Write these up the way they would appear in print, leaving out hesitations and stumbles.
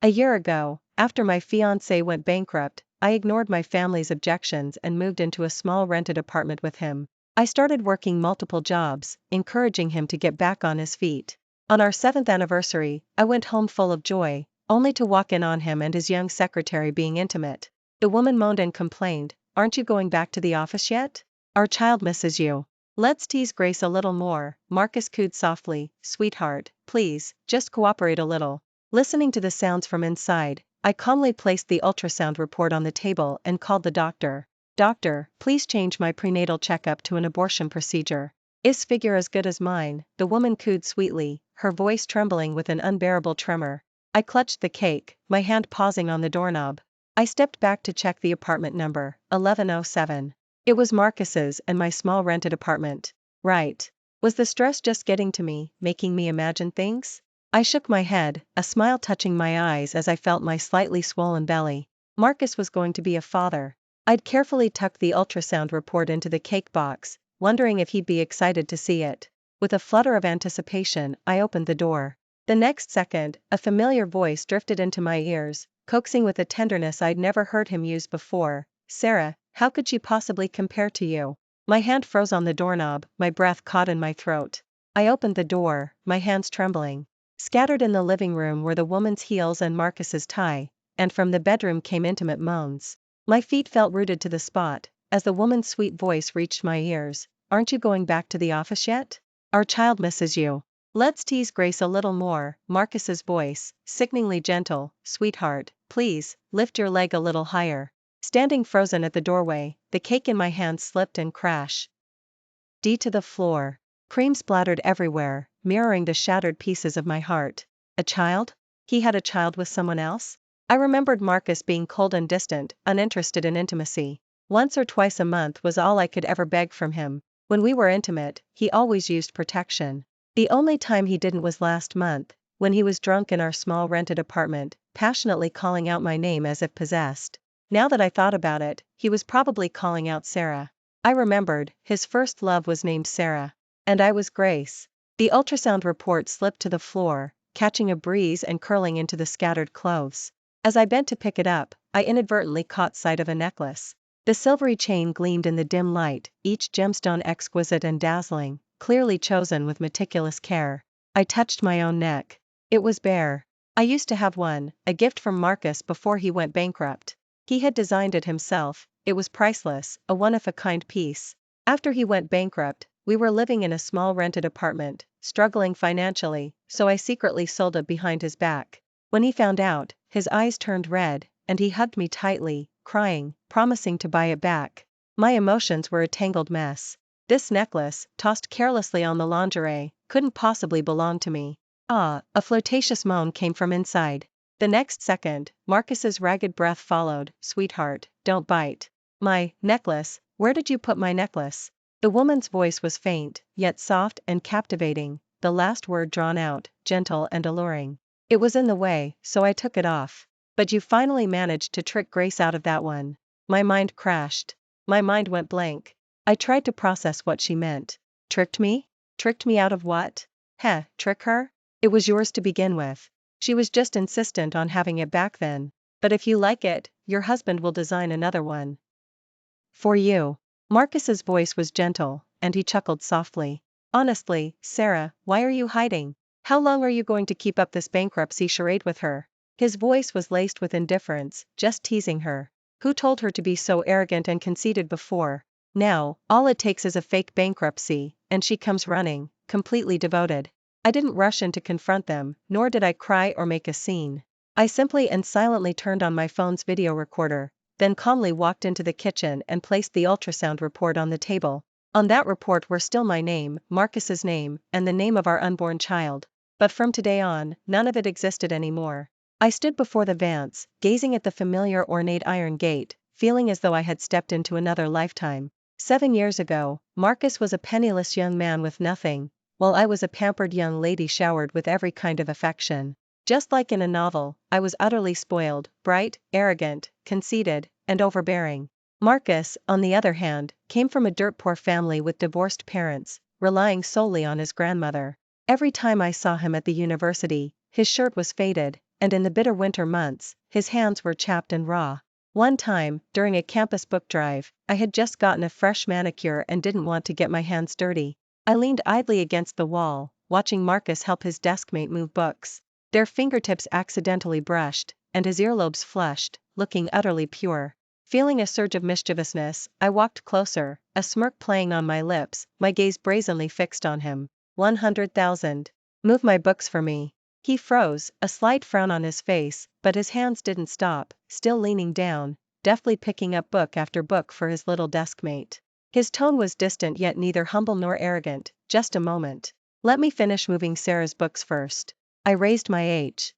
A year ago, after my fiancé went bankrupt, I ignored my family's objections and moved into a small rented apartment with him. I started working multiple jobs, encouraging him to get back on his feet. On our 7th anniversary, I went home full of joy, only to walk in on him and his young secretary being intimate. The woman moaned and complained, "Aren't you going back to the office yet? Our child misses you." "Let's tease Grace a little more," Marcus cooed softly. "Sweetheart, please, just cooperate a little." Listening to the sounds from inside, I calmly placed the ultrasound report on the table and called the doctor. "Doctor, please change my prenatal checkup to an abortion procedure." "Is figure as good as mine?" the woman cooed sweetly, her voice trembling with an unbearable tremor. I clutched the cake, my hand pausing on the doorknob. I stepped back to check the apartment number, 1107. It was Marcus's and my small rented apartment. Right. Was the stress just getting to me, making me imagine things? I shook my head, a smile touching my eyes as I felt my slightly swollen belly. Marcus was going to be a father. I'd carefully tucked the ultrasound report into the cake box, wondering if he'd be excited to see it. With a flutter of anticipation, I opened the door. The next second, a familiar voice drifted into my ears, coaxing with a tenderness I'd never heard him use before. "Sarah, how could she possibly compare to you?" My hand froze on the doorknob, my breath caught in my throat. I opened the door, my hands trembling. Scattered in the living room were the woman's heels and Marcus's tie, and from the bedroom came intimate moans. My feet felt rooted to the spot, as the woman's sweet voice reached my ears. "Aren't you going back to the office yet? Our child misses you." "Let's tease Grace a little more," Marcus's voice, sickeningly gentle. "Sweetheart, please, lift your leg a little higher." Standing frozen at the doorway, the cake in my hand slipped and crashed to the floor. Cream splattered everywhere, mirroring the shattered pieces of my heart. A child? He had a child with someone else? I remembered Marcus being cold and distant, uninterested in intimacy. Once or twice a month was all I could ever beg from him. When we were intimate, he always used protection. The only time he didn't was last month, when he was drunk in our small rented apartment, passionately calling out my name as if possessed. Now that I thought about it, he was probably calling out Sarah. I remembered, his first love was named Sarah. And I was Grace. The ultrasound report slipped to the floor, catching a breeze and curling into the scattered clothes. As I bent to pick it up, I inadvertently caught sight of a necklace. The silvery chain gleamed in the dim light, each gemstone exquisite and dazzling, clearly chosen with meticulous care. I touched my own neck. It was bare. I used to have one, a gift from Marcus before he went bankrupt. He had designed it himself. It was priceless, a one-of-a-kind piece. After he went bankrupt, we were living in a small rented apartment, struggling financially, so I secretly sold it behind his back. When he found out, his eyes turned red, and he hugged me tightly, crying, promising to buy it back. My emotions were a tangled mess. This necklace, tossed carelessly on the lingerie, couldn't possibly belong to me. Ah, a flirtatious moan came from inside. The next second, Marcus's ragged breath followed. "Sweetheart, don't bite." "My necklace, where did you put my necklace?" The woman's voice was faint, yet soft and captivating, the last word drawn out, gentle and alluring. "It was in the way, so I took it off." "But you finally managed to trick Grace out of that one." My mind crashed. My mind went blank. I tried to process what she meant. Tricked me? Tricked me out of what? Trick her? It was yours to begin with. She was just insistent on having it back then. "But if you like it, your husband will design another one for you." Marcus's voice was gentle, and he chuckled softly. "Honestly, Sarah, why are you hiding? How long are you going to keep up this bankruptcy charade with her?" His voice was laced with indifference. "Just teasing her. Who told her to be so arrogant and conceited before? Now, all it takes is a fake bankruptcy, and she comes running, completely devoted." I didn't rush in to confront them, nor did I cry or make a scene. I simply and silently turned on my phone's video recorder, then calmly walked into the kitchen and placed the ultrasound report on the table. On that report were still my name, Marcus's name, and the name of our unborn child. But from today on, none of it existed anymore. I stood before the Vance, gazing at the familiar ornate iron gate, feeling as though I had stepped into another lifetime. 7 years ago, Marcus was a penniless young man with nothing, while I was a pampered young lady showered with every kind of affection. Just like in a novel, I was utterly spoiled, bright, arrogant, conceited, and overbearing. Marcus, on the other hand, came from a dirt-poor family with divorced parents, relying solely on his grandmother. Every time I saw him at the university, his shirt was faded, and in the bitter winter months, his hands were chapped and raw. One time, during a campus book drive, I had just gotten a fresh manicure and didn't want to get my hands dirty. I leaned idly against the wall, watching Marcus help his deskmate move books. Their fingertips accidentally brushed, and his earlobes flushed, looking utterly pure. Feeling a surge of mischievousness, I walked closer, a smirk playing on my lips, my gaze brazenly fixed on him. 100,000. Move my books for me. He froze, a slight frown on his face, but his hands didn't stop, still leaning down, deftly picking up book after book for his little deskmate. His tone was distant yet neither humble nor arrogant. Just a moment. Let me finish moving Sarah's books first. I raised my H.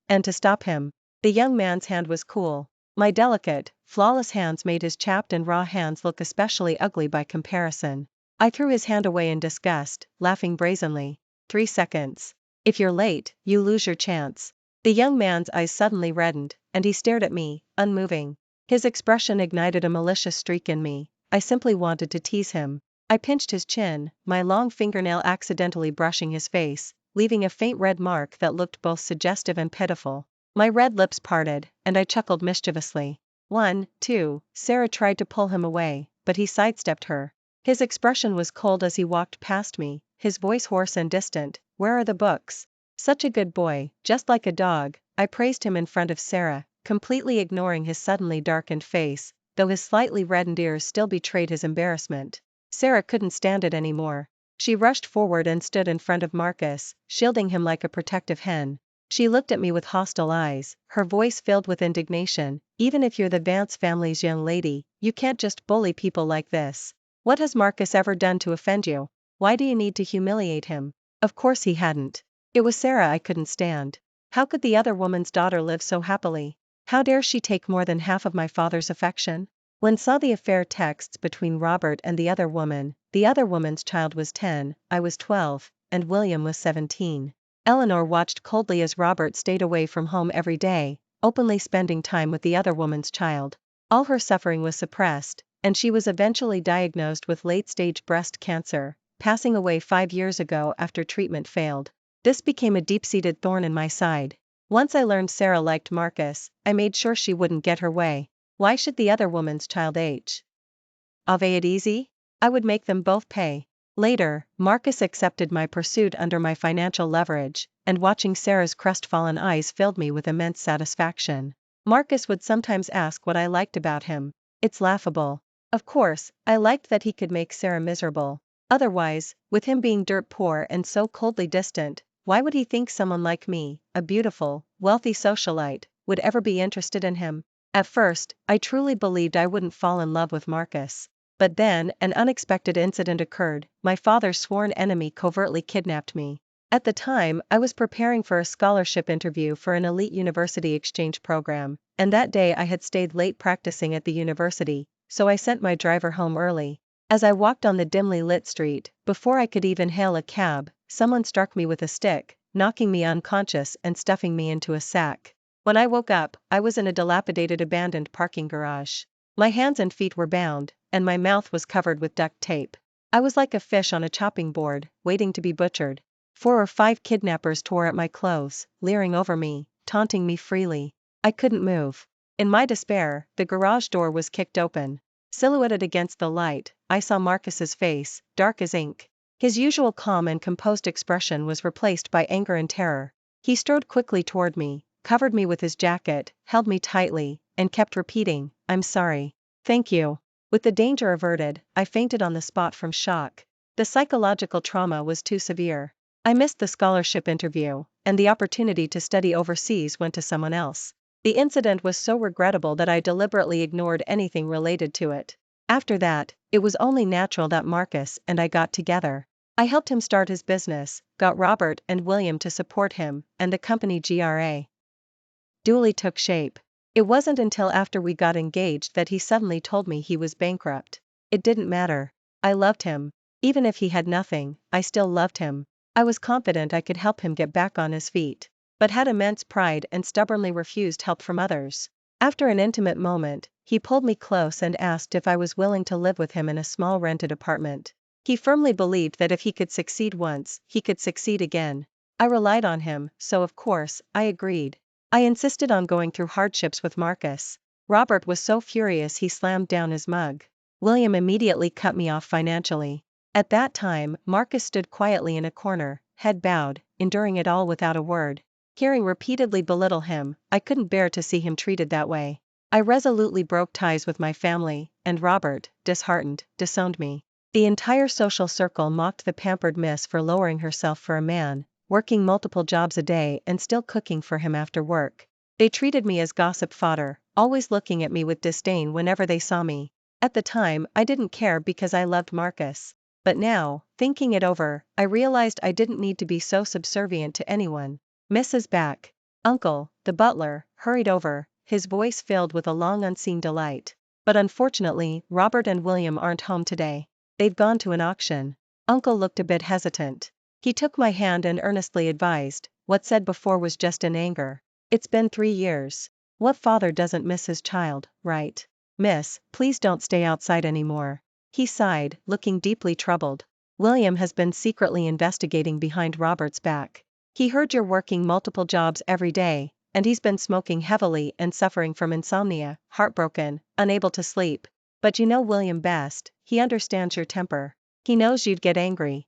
And to stop him. The young man's hand was cool. My delicate, flawless hands made his chapped and raw hands look especially ugly by comparison. I threw his hand away in disgust, laughing brazenly. 3 seconds. If you're late, you lose your chance. The young man's eyes suddenly reddened, and he stared at me, unmoving. His expression ignited a malicious streak in me. I simply wanted to tease him. I pinched his chin, my long fingernail accidentally brushing his face, leaving a faint red mark that looked both suggestive and pitiful. My red lips parted, and I chuckled mischievously. 1, 2, Sarah tried to pull him away, but he sidestepped her. His expression was cold as he walked past me, his voice hoarse and distant. Where are the books? Such a good boy, just like a dog. I praised him in front of Sarah, completely ignoring his suddenly darkened face, though his slightly reddened ears still betrayed his embarrassment. Sarah couldn't stand it anymore. She rushed forward and stood in front of Marcus, shielding him like a protective hen. She looked at me with hostile eyes, her voice filled with indignation. Even if you're the Vance family's young lady, you can't just bully people like this. What has Marcus ever done to offend you? Why do you need to humiliate him? Of course he hadn't. It was Sarah I couldn't stand. How could the other woman's daughter live so happily? How dare she take more than half of my father's affection? When saw the affair texts between Robert and the other woman's child was 10, I was 12, and William was 17. Eleanor watched coldly as Robert stayed away from home every day, openly spending time with the other woman's child. All her suffering was suppressed, and she was eventually diagnosed with late-stage breast cancer, passing away 5 years ago after treatment failed. This became a deep-seated thorn in my side. Once I learned Sarah liked Marcus, I made sure she wouldn't get her way. Why should the other woman's child have it easy? I would make them both pay. Later, Marcus accepted my pursuit under my financial leverage, and watching Sarah's crestfallen eyes filled me with immense satisfaction. Marcus would sometimes ask what I liked about him. It's laughable. Of course, I liked that he could make Sarah miserable. Otherwise, with him being dirt poor and so coldly distant, why would he think someone like me, a beautiful, wealthy socialite, would ever be interested in him? At first, I truly believed I wouldn't fall in love with Marcus. But then, an unexpected incident occurred. My father's sworn enemy covertly kidnapped me. At the time, I was preparing for a scholarship interview for an elite university exchange program, and that day I had stayed late practicing at the university, so I sent my driver home early. As I walked on the dimly lit street, before I could even hail a cab, someone struck me with a stick, knocking me unconscious and stuffing me into a sack. When I woke up, I was in a dilapidated abandoned parking garage. My hands and feet were bound, and my mouth was covered with duct tape. I was like a fish on a chopping board, waiting to be butchered. 4 or 5 kidnappers tore at my clothes, leering over me, taunting me freely. I couldn't move. In my despair, the garage door was kicked open. Silhouetted against the light, I saw Marcus's face, dark as ink. His usual calm and composed expression was replaced by anger and terror. He strode quickly toward me, covered me with his jacket, held me tightly, and kept repeating, "I'm sorry. Thank you." With the danger averted, I fainted on the spot from shock. The psychological trauma was too severe. I missed the scholarship interview, and the opportunity to study overseas went to someone else. The incident was so regrettable that I deliberately ignored anything related to it. After that, it was only natural that Marcus and I got together. I helped him start his business, got Robert and William to support him, and the company duly took shape. It wasn't until after we got engaged that he suddenly told me he was bankrupt. It didn't matter. I loved him. Even if he had nothing, I still loved him. I was confident I could help him get back on his feet, but had immense pride and stubbornly refused help from others. After an intimate moment, he pulled me close and asked if I was willing to live with him in a small rented apartment. He firmly believed that if he could succeed once, he could succeed again. I relied on him, so of course, I agreed. I insisted on going through hardships with Marcus. Robert was so furious he slammed down his mug. William immediately cut me off financially. At that time, Marcus stood quietly in a corner, head bowed, enduring it all without a word. Hearing repeatedly belittle him, I couldn't bear to see him treated that way. I resolutely broke ties with my family, and Robert, disheartened, disowned me. The entire social circle mocked the pampered miss for lowering herself for a man, working multiple jobs a day and still cooking for him after work. They treated me as gossip fodder, always looking at me with disdain whenever they saw me. At the time, I didn't care because I loved Marcus. But now, thinking it over, I realized I didn't need to be so subservient to anyone. Mrs. Back. Uncle, the butler, hurried over, his voice filled with a long unseen delight. But unfortunately, Robert and William aren't home today. They've gone to an auction. Uncle looked a bit hesitant. He took my hand and earnestly advised, what said before was just in anger. It's been 3 years. What father doesn't miss his child, right? Miss, please don't stay outside anymore. He sighed, looking deeply troubled. William has been secretly investigating behind Robert's back. He heard you're working multiple jobs every day, and he's been smoking heavily and suffering from insomnia, heartbroken, unable to sleep. But you know William best, he understands your temper. He knows you'd get angry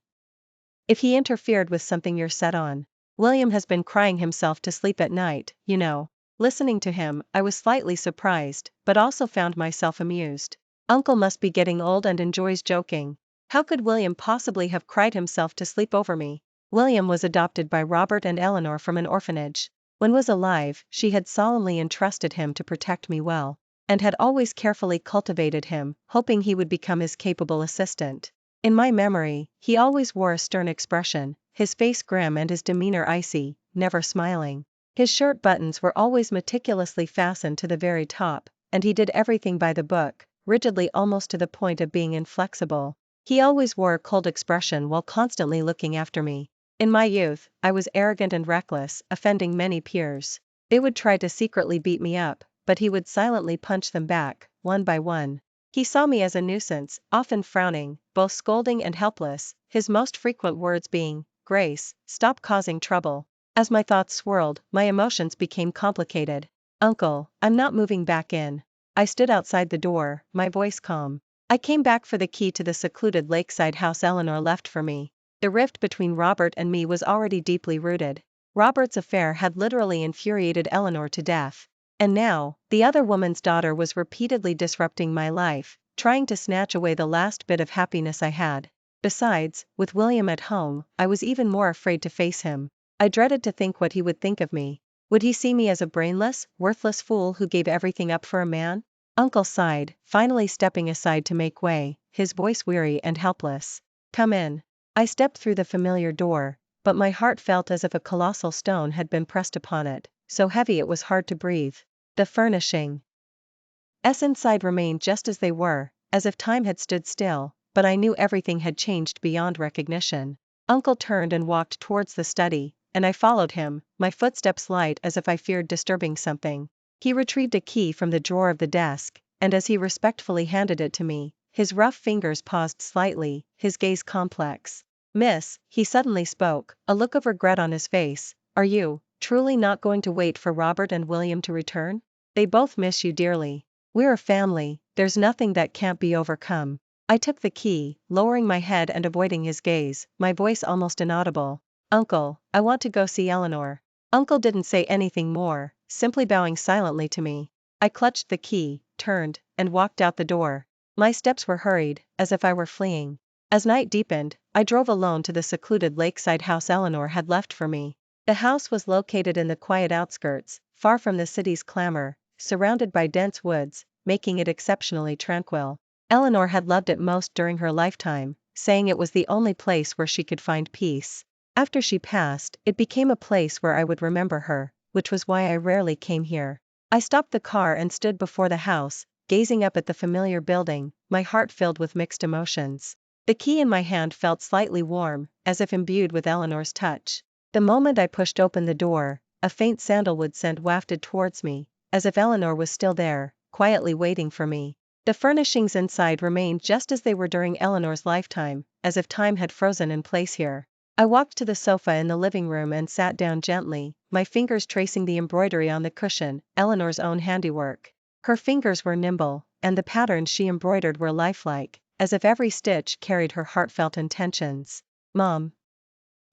if he interfered with something you're set on. William has been crying himself to sleep at night, you know. Listening to him, I was slightly surprised, but also found myself amused. Uncle must be getting old and enjoys joking. How could William possibly have cried himself to sleep over me? William was adopted by Robert and Eleanor from an orphanage. When was alive, she had solemnly entrusted him to protect me well, and had always carefully cultivated him, hoping he would become his capable assistant. In my memory, he always wore a stern expression, his face grim and his demeanor icy, never smiling. His shirt buttons were always meticulously fastened to the very top, and he did everything by the book, rigidly almost to the point of being inflexible. He always wore a cold expression while constantly looking after me. In my youth, I was arrogant and reckless, offending many peers. They would try to secretly beat me up, but he would silently punch them back, one by one. He saw me as a nuisance, often frowning, both scolding and helpless, his most frequent words being, "Grace, stop causing trouble." As my thoughts swirled, my emotions became complicated. "Uncle, I'm not moving back in." I stood outside the door, my voice calm. I came back for the key to the secluded lakeside house Eleanor left for me. The rift between Robert and me was already deeply rooted. Robert's affair had literally infuriated Eleanor to death. And now, the other woman's daughter was repeatedly disrupting my life, trying to snatch away the last bit of happiness I had. Besides, with William at home, I was even more afraid to face him. I dreaded to think what he would think of me. Would he see me as a brainless, worthless fool who gave everything up for a man? Uncle sighed, finally stepping aside to make way, his voice weary and helpless. "Come in." I stepped through the familiar door, but my heart felt as if a colossal stone had been pressed upon it, so heavy it was hard to breathe. The furnishings inside remained just as they were, as if time had stood still, but I knew everything had changed beyond recognition. Uncle turned and walked towards the study, and I followed him, my footsteps light as if I feared disturbing something. He retrieved a key from the drawer of the desk, and as he respectfully handed it to me, his rough fingers paused slightly, his gaze complex. "Miss," he suddenly spoke, a look of regret on his face, "are you truly not going to wait for Robert and William to return? They both miss you dearly. We're a family, there's nothing that can't be overcome." I took the key, lowering my head and avoiding his gaze, my voice almost inaudible. "Uncle, I want to go see Eleanor." Uncle didn't say anything more, simply bowing silently to me. I clutched the key, turned, and walked out the door. My steps were hurried, as if I were fleeing. As night deepened, I drove alone to the secluded lakeside house Eleanor had left for me. The house was located in the quiet outskirts, far from the city's clamor, surrounded by dense woods, making it exceptionally tranquil. Eleanor had loved it most during her lifetime, saying it was the only place where she could find peace. After she passed, it became a place where I would remember her, which was why I rarely came here. I stopped the car and stood before the house, gazing up at the familiar building, my heart filled with mixed emotions. The key in my hand felt slightly warm, as if imbued with Eleanor's touch. The moment I pushed open the door, a faint sandalwood scent wafted towards me, as if Eleanor was still there, quietly waiting for me. The furnishings inside remained just as they were during Eleanor's lifetime, as if time had frozen in place here. I walked to the sofa in the living room and sat down gently, my fingers tracing the embroidery on the cushion, Eleanor's own handiwork. Her fingers were nimble, and the patterns she embroidered were lifelike, as if every stitch carried her heartfelt intentions. "Mom.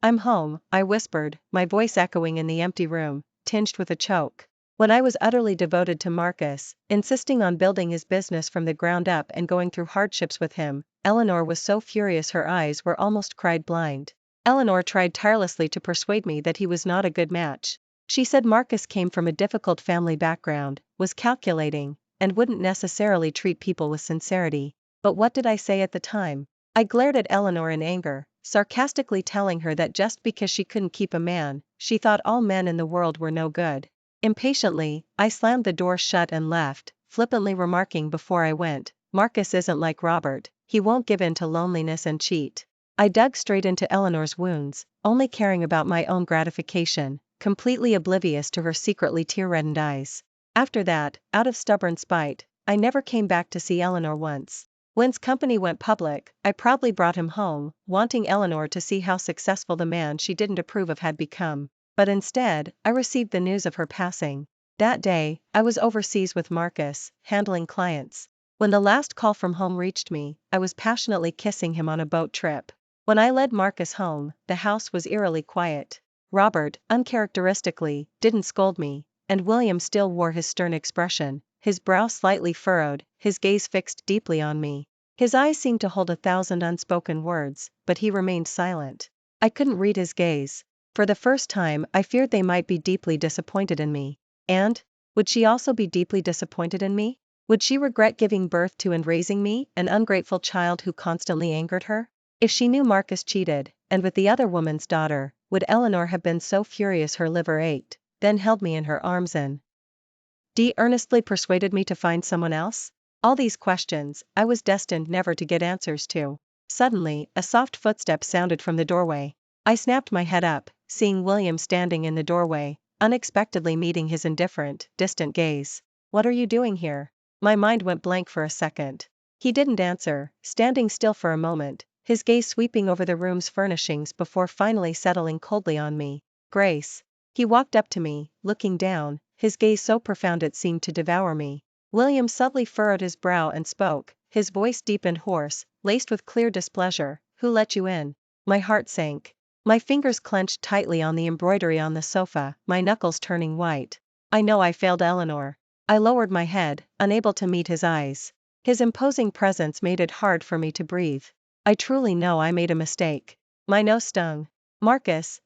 I'm home," I whispered, my voice echoing in the empty room, tinged with a choke. When I was utterly devoted to Marcus, insisting on building his business from the ground up and going through hardships with him, Eleanor was so furious her eyes were almost cried blind. Eleanor tried tirelessly to persuade me that he was not a good match. She said Marcus came from a difficult family background, was calculating, and wouldn't necessarily treat people with sincerity. But what did I say at the time? I glared at Eleanor in anger, sarcastically telling her that just because she couldn't keep a man, she thought all men in the world were no good. Impatiently, I slammed the door shut and left, flippantly remarking before I went, "Marcus isn't like Robert, he won't give in to loneliness and cheat." I dug straight into Eleanor's wounds, only caring about my own gratification, completely oblivious to her secretly tear-reddened eyes. After that, out of stubborn spite, I never came back to see Eleanor once. When's company went public, I proudly brought him home, wanting Eleanor to see how successful the man she didn't approve of had become. But instead, I received the news of her passing. That day, I was overseas with Marcus, handling clients. When the last call from home reached me, I was passionately kissing him on a boat trip. When I led Marcus home, the house was eerily quiet. Robert, uncharacteristically, didn't scold me, and William still wore his stern expression, his brow slightly furrowed, his gaze fixed deeply on me. His eyes seemed to hold 1,000 unspoken words, but he remained silent. I couldn't read his gaze. For the first time, I feared they might be deeply disappointed in me. And, would she also be deeply disappointed in me? Would she regret giving birth to and raising me, an ungrateful child who constantly angered her? If she knew Marcus cheated, and with the other woman's daughter, would Eleanor have been so furious her liver ached, then held me in her arms and earnestly persuaded me to find someone else? All these questions, I was destined never to get answers to. Suddenly, a soft footstep sounded from the doorway. I snapped my head up, seeing William standing in the doorway, unexpectedly meeting his indifferent, distant gaze. "What are you doing here?" My mind went blank for a second. He didn't answer, standing still for a moment, his gaze sweeping over the room's furnishings before finally settling coldly on me. "Grace." He walked up to me, looking down, his gaze so profound it seemed to devour me. William subtly furrowed his brow and spoke, his voice deep and hoarse, laced with clear displeasure. "Who let you in?" My heart sank. My fingers clenched tightly on the embroidery on the sofa, my knuckles turning white. I know I failed Eleanor. I lowered my head, unable to meet his eyes. His imposing presence made it hard for me to breathe. I truly know I made a mistake. My nose stung. "Marcus,"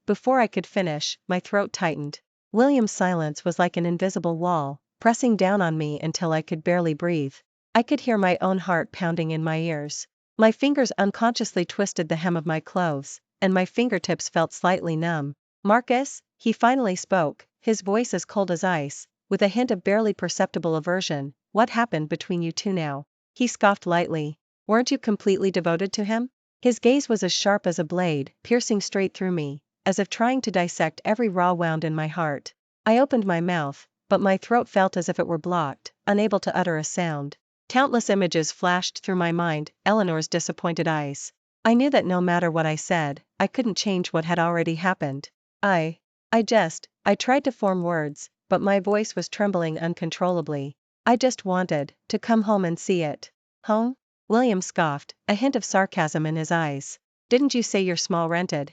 before I could finish, my throat tightened. William's silence was like an invisible wall, pressing down on me until I could barely breathe. I could hear my own heart pounding in my ears. My fingers unconsciously twisted the hem of my clothes, and my fingertips felt slightly numb. "Marcus," he finally spoke, his voice as cold as ice, with a hint of barely perceptible aversion. "What happened between you two now?" He scoffed lightly. "Weren't you completely devoted to him?" His gaze was as sharp as a blade, piercing straight through me, as if trying to dissect every raw wound in my heart. I opened my mouth, but my throat felt as if it were blocked, unable to utter a sound. Countless images flashed through my mind, Eleanor's disappointed eyes. I knew that no matter what I said, I couldn't change what had already happened. I tried to form words, but my voice was trembling uncontrollably. "I just wanted to come home and see it." "Home?" William scoffed, a hint of sarcasm in his eyes. "Didn't you say your small rented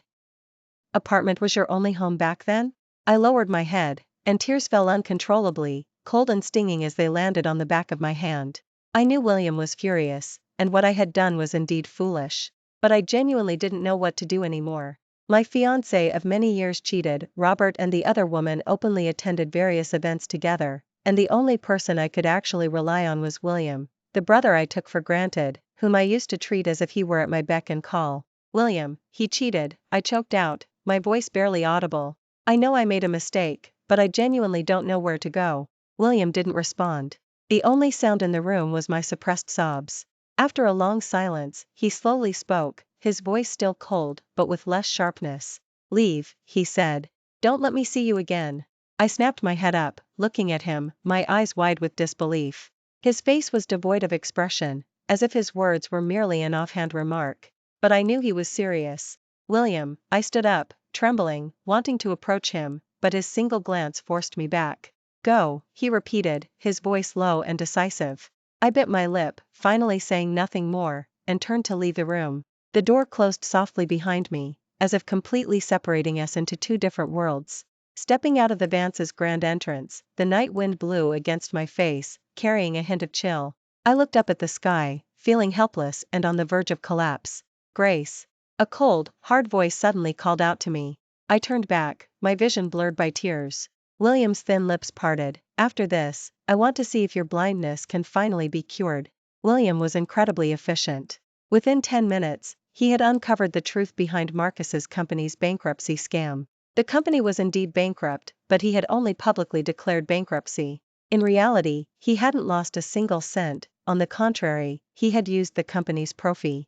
apartment was your only home back then?" I lowered my head, and tears fell uncontrollably, cold and stinging as they landed on the back of my hand. I knew William was furious, and what I had done was indeed foolish. But I genuinely didn't know what to do anymore. My fiancé of many years cheated, Robert and the other woman openly attended various events together, and the only person I could actually rely on was William, the brother I took for granted, whom I used to treat as if he were at my beck and call. "William, he cheated," I choked out, my voice barely audible. "I know I made a mistake, but I genuinely don't know where to go." William didn't respond. The only sound in the room was my suppressed sobs. After a long silence, he slowly spoke, his voice still cold, but with less sharpness. "Leave," he said. "Don't let me see you again." I snapped my head up, looking at him, my eyes wide with disbelief. His face was devoid of expression, as if his words were merely an offhand remark. But I knew he was serious. William, I stood up, trembling, wanting to approach him, but his single glance forced me back. Go, he repeated, his voice low and decisive. I bit my lip, finally saying nothing more, and turned to leave the room. The door closed softly behind me, as if completely separating us into two different worlds. Stepping out of the Vance's grand entrance, the night wind blew against my face, carrying a hint of chill. I looked up at the sky, feeling helpless and on the verge of collapse. Grace. A cold, hard voice suddenly called out to me. I turned back, my vision blurred by tears. William's thin lips parted. After this, I want to see if your blindness can finally be cured. William was incredibly efficient. Within 10 minutes, he had uncovered the truth behind Marcus's company's bankruptcy scam. The company was indeed bankrupt, but he had only publicly declared bankruptcy. In reality, he hadn't lost a single cent. On the contrary, he had used the company's profit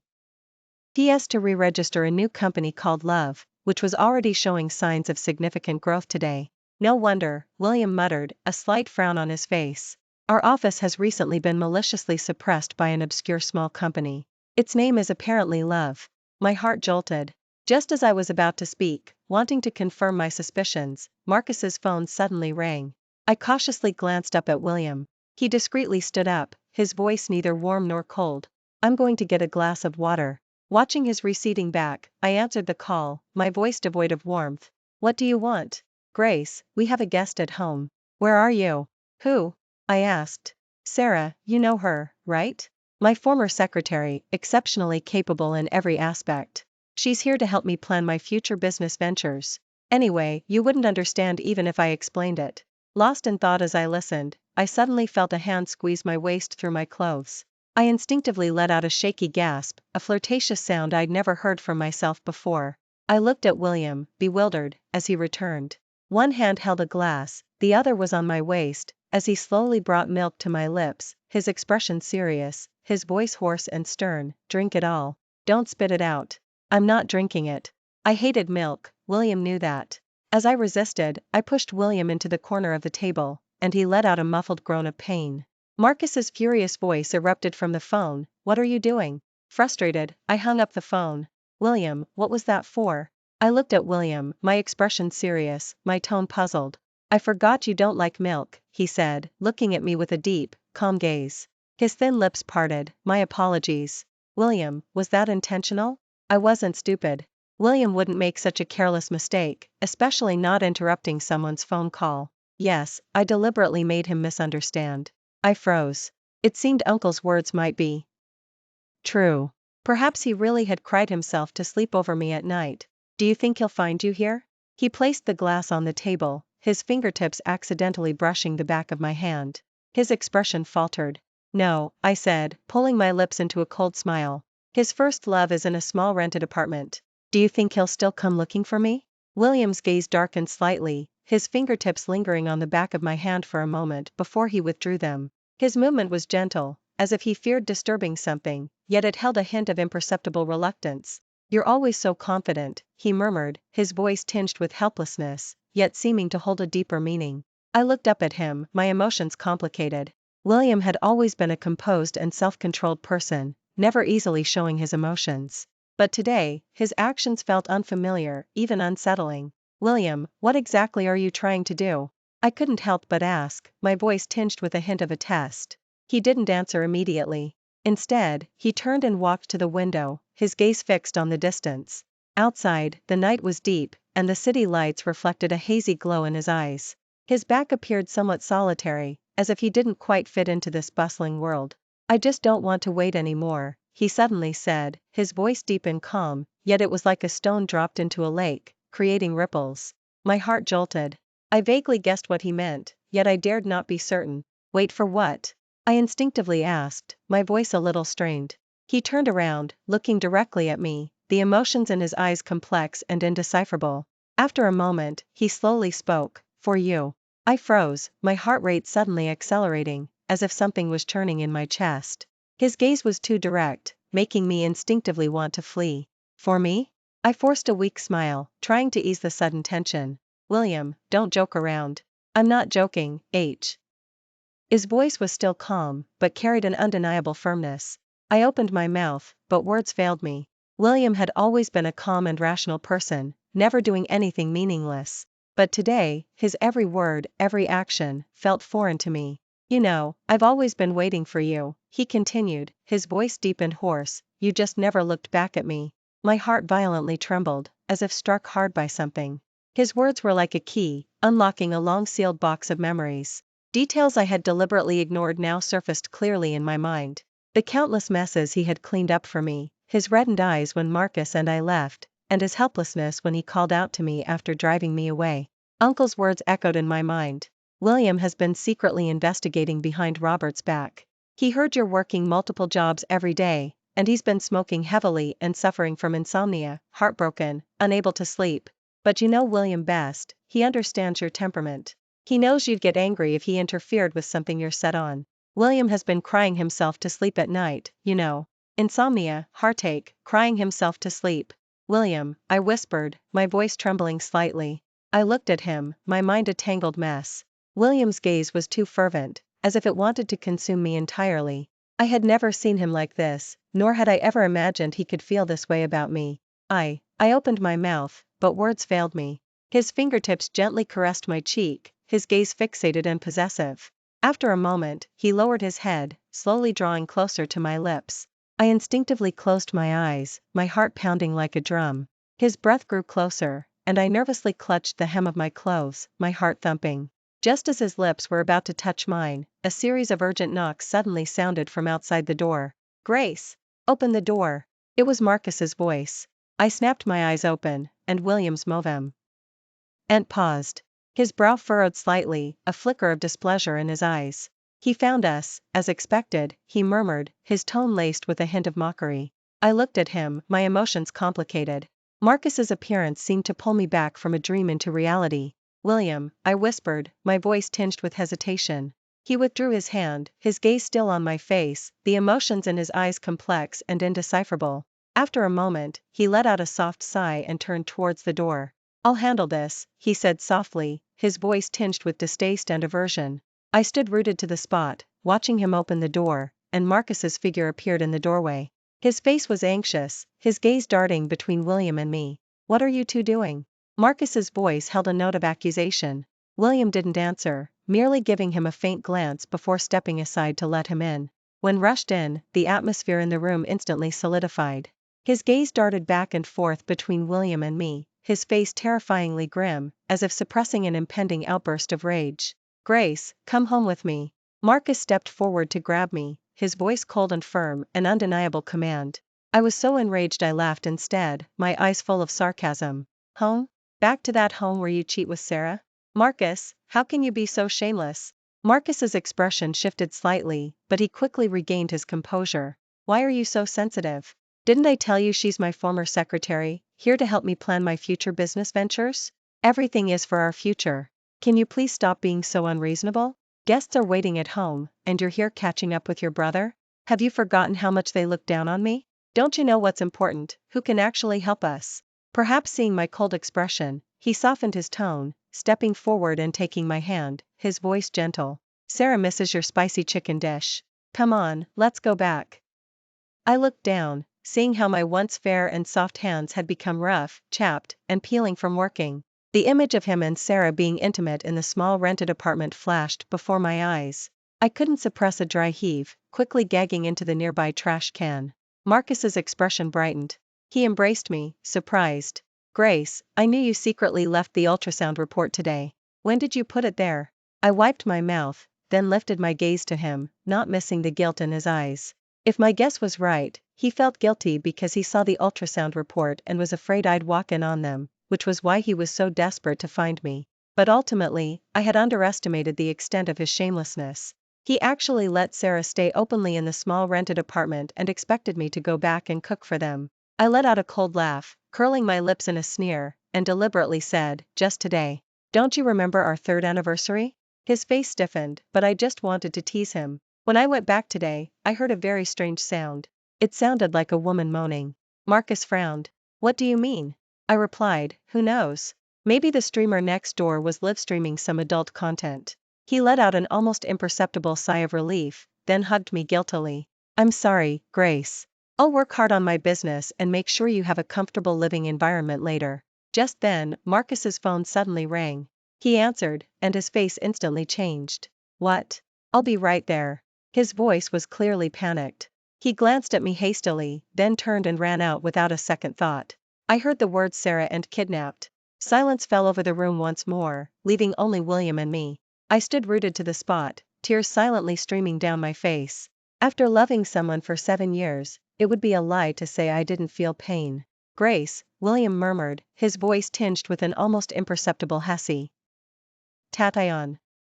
to re-register a new company called Love, which was already showing signs of significant growth today. No wonder, William muttered, a slight frown on his face. Our office has recently been maliciously suppressed by an obscure small company. Its name is apparently Love. My heart jolted. Just as I was about to speak, wanting to confirm my suspicions, Marcus's phone suddenly rang. I cautiously glanced up at William. He discreetly stood up, his voice neither warm nor cold. I'm going to get a glass of water. Watching his receding back, I answered the call, my voice devoid of warmth. What do you want? Grace, we have a guest at home. Where are you? Who? I asked. Sarah, you know her, right? My former secretary, exceptionally capable in every aspect. She's here to help me plan my future business ventures. Anyway, you wouldn't understand even if I explained it. Lost in thought as I listened, I suddenly felt a hand squeeze my waist through my clothes. I instinctively let out a shaky gasp, a flirtatious sound I'd never heard from myself before. I looked at William, bewildered, as he returned. One hand held a glass, the other was on my waist, as he slowly brought milk to my lips, his expression serious, his voice hoarse and stern. Drink it all. Don't spit it out. I'm not drinking it. I hated milk, William knew that. As I resisted, I pushed William into the corner of the table, and he let out a muffled groan of pain. Marcus's furious voice erupted from the phone. What are you doing? Frustrated, I hung up the phone. William, what was that for? I looked at William, my expression serious, my tone puzzled. I forgot you don't like milk, he said, looking at me with a deep, calm gaze. His thin lips parted. My apologies. William, was that intentional? I wasn't stupid. William wouldn't make such a careless mistake, especially not interrupting someone's phone call. Yes, I deliberately made him misunderstand. I froze. It seemed Uncle's words might be true. Perhaps he really had cried himself to sleep over me at night. Do you think he'll find you here? He placed the glass on the table, his fingertips accidentally brushing the back of my hand. His expression faltered. No, I said, pulling my lips into a cold smile. His first love is in a small rented apartment. Do you think he'll still come looking for me? William's gaze darkened slightly, his fingertips lingering on the back of my hand for a moment before he withdrew them. His movement was gentle, as if he feared disturbing something, yet it held a hint of imperceptible reluctance. You're always so confident, he murmured, his voice tinged with helplessness, yet seeming to hold a deeper meaning. I looked up at him, my emotions complicated. William had always been a composed and self-controlled person, never easily showing his emotions. But today, his actions felt unfamiliar, even unsettling. William, what exactly are you trying to do? I couldn't help but ask, my voice tinged with a hint of a test. He didn't answer immediately. Instead, he turned and walked to the window, his gaze fixed on the distance. Outside, the night was deep, and the city lights reflected a hazy glow in his eyes. His back appeared somewhat solitary, as if he didn't quite fit into this bustling world. I just don't want to wait anymore, he suddenly said, his voice deep and calm, yet it was like a stone dropped into a lake, creating ripples. My heart jolted. I vaguely guessed what he meant, yet I dared not be certain. Wait for what? I instinctively asked, my voice a little strained. He turned around, looking directly at me, the emotions in his eyes complex and indecipherable. After a moment, he slowly spoke, for you. I froze, my heart rate suddenly accelerating, as if something was churning in my chest. His gaze was too direct, making me instinctively want to flee. For me? I forced a weak smile, trying to ease the sudden tension. William, don't joke around. I'm not joking, H. His voice was still calm, but carried an undeniable firmness. I opened my mouth, but words failed me. William had always been a calm and rational person, never doing anything meaningless. But today, his every word, every action, felt foreign to me. You know, I've always been waiting for you, he continued, his voice deep and hoarse, you just never looked back at me. My heart violently trembled, as if struck hard by something. His words were like a key, unlocking a long-sealed box of memories. Details I had deliberately ignored now surfaced clearly in my mind. The countless messes he had cleaned up for me, his reddened eyes when Marcus and I left, and his helplessness when he called out to me after driving me away. Uncle's words echoed in my mind. William has been secretly investigating behind Robert's back. He heard you're working multiple jobs every day, and he's been smoking heavily and suffering from insomnia, heartbroken, unable to sleep. But you know William best, he understands your temperament. He knows you'd get angry if he interfered with something you're set on. William has been crying himself to sleep at night, you know. Insomnia, heartache, crying himself to sleep. William, I whispered, my voice trembling slightly. I looked at him, my mind a tangled mess. William's gaze was too fervent, as if it wanted to consume me entirely. I had never seen him like this, nor had I ever imagined he could feel this way about me. I opened my mouth, but words failed me. His fingertips gently caressed my cheek, his gaze fixated and possessive. After a moment, he lowered his head, slowly drawing closer to my lips. I instinctively closed my eyes, my heart pounding like a drum. His breath grew closer, and I nervously clutched the hem of my clothes, my heart thumping. Just as his lips were about to touch mine, a series of urgent knocks suddenly sounded from outside the door. Grace! Open the door! It was Marcus's voice. I snapped my eyes open, and William's movem. Ent paused. His brow furrowed slightly, a flicker of displeasure in his eyes. He found us, as expected, he murmured, his tone laced with a hint of mockery. I looked at him, my emotions complicated. Marcus's appearance seemed to pull me back from a dream into reality. William, I whispered, my voice tinged with hesitation. He withdrew his hand, his gaze still on my face, the emotions in his eyes complex and indecipherable. After a moment, he let out a soft sigh and turned towards the door. I'll handle this, he said softly, his voice tinged with distaste and aversion. I stood rooted to the spot, watching him open the door, and Marcus's figure appeared in the doorway. His face was anxious, his gaze darting between William and me. What are you two doing? Marcus's voice held a note of accusation. William didn't answer, merely giving him a faint glance before stepping aside to let him in. When rushed in, the atmosphere in the room instantly solidified. His gaze darted back and forth between William and me, his face terrifyingly grim, as if suppressing an impending outburst of rage. Grace, come home with me. Marcus stepped forward to grab me, his voice cold and firm, an undeniable command. I was so enraged I laughed instead, my eyes full of sarcasm. Home? Back to that home where you cheat with Sarah? Marcus, how can you be so shameless? Marcus's expression shifted slightly, but he quickly regained his composure. Why are you so sensitive? Didn't I tell you she's my former secretary, here to help me plan my future business ventures? Everything is for our future. Can you please stop being so unreasonable? Guests are waiting at home, and you're here catching up with your brother? Have you forgotten how much they look down on me? Don't you know what's important, who can actually help us? Perhaps seeing my cold expression, he softened his tone, stepping forward and taking my hand, his voice gentle. Sarah misses your spicy chicken dish. Come on, let's go back. I looked down, seeing how my once fair and soft hands had become rough, chapped, and peeling from working. The image of him and Sarah being intimate in the small rented apartment flashed before my eyes. I couldn't suppress a dry heave, quickly gagging into the nearby trash can. Marcus's expression brightened. He embraced me, surprised. Grace, I knew you secretly left the ultrasound report today. When did you put it there? I wiped my mouth, then lifted my gaze to him, not missing the guilt in his eyes. If my guess was right, he felt guilty because he saw the ultrasound report and was afraid I'd walk in on them, which was why he was so desperate to find me. But ultimately, I had underestimated the extent of his shamelessness. He actually let Sarah stay openly in the small rented apartment and expected me to go back and cook for them. I let out a cold laugh, curling my lips in a sneer, and deliberately said, just today. Don't you remember our 3rd anniversary? His face stiffened, but I just wanted to tease him. When I went back today, I heard a very strange sound. It sounded like a woman moaning. Marcus frowned. What do you mean? I replied, who knows? Maybe the streamer next door was live streaming some adult content. He let out an almost imperceptible sigh of relief, then hugged me guiltily. I'm sorry, Grace. I'll work hard on my business and make sure you have a comfortable living environment later. Just then, Marcus's phone suddenly rang. He answered, and his face instantly changed. What? I'll be right there. His voice was clearly panicked. He glanced at me hastily, then turned and ran out without a second thought. I heard the words Sarah and kidnapped. Silence fell over the room once more, leaving only William and me. I stood rooted to the spot, tears silently streaming down my face. After loving someone for 7 years, it would be a lie to say I didn't feel pain. Grace, William murmured, his voice tinged with an almost imperceptible hesitation.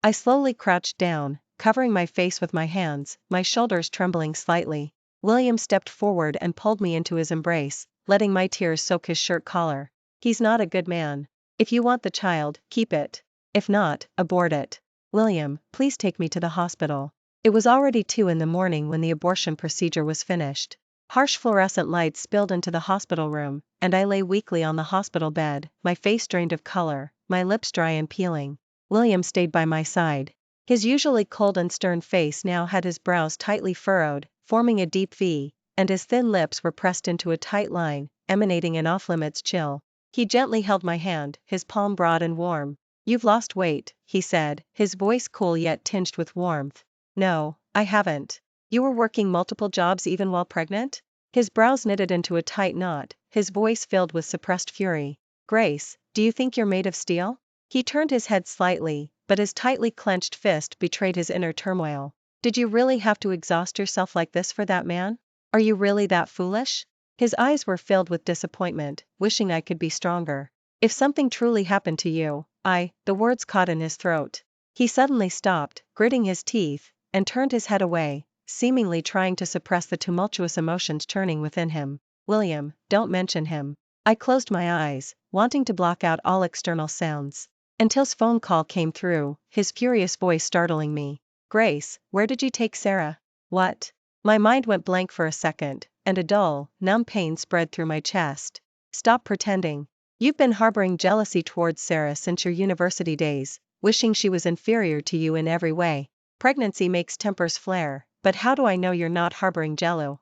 I slowly crouched down, covering my face with my hands, my shoulders trembling slightly. William stepped forward and pulled me into his embrace, letting my tears soak his shirt collar. He's not a good man. If you want the child, keep it. If not, abort it. William, please take me to the hospital. It was already 2 in the morning when the abortion procedure was finished. Harsh fluorescent lights spilled into the hospital room, and I lay weakly on the hospital bed, my face drained of color, my lips dry and peeling. William stayed by my side. His usually cold and stern face now had his brows tightly furrowed, forming a deep V, and his thin lips were pressed into a tight line, emanating an off-limits chill. He gently held my hand, his palm broad and warm. You've lost weight, he said, his voice cool yet tinged with warmth. No, I haven't. You were working multiple jobs even while pregnant? His brows knitted into a tight knot, his voice filled with suppressed fury. Grace, do you think you're made of steel? He turned his head slightly, but his tightly clenched fist betrayed his inner turmoil. Did you really have to exhaust yourself like this for that man? Are you really that foolish? His eyes were filled with disappointment, wishing I could be stronger. If something truly happened to you, the words caught in his throat. He suddenly stopped, gritting his teeth, and turned his head away, seemingly trying to suppress the tumultuous emotions churning within him. William, don't mention him. I closed my eyes, wanting to block out all external sounds. Until his phone call came through, his furious voice startling me. Grace, where did you take Sarah? What? My mind went blank for a second, and a dull, numb pain spread through my chest. Stop pretending. You've been harboring jealousy towards Sarah since your university days, wishing she was inferior to you in every way. Pregnancy makes tempers flare, but how do I know you're not harboring jealousy?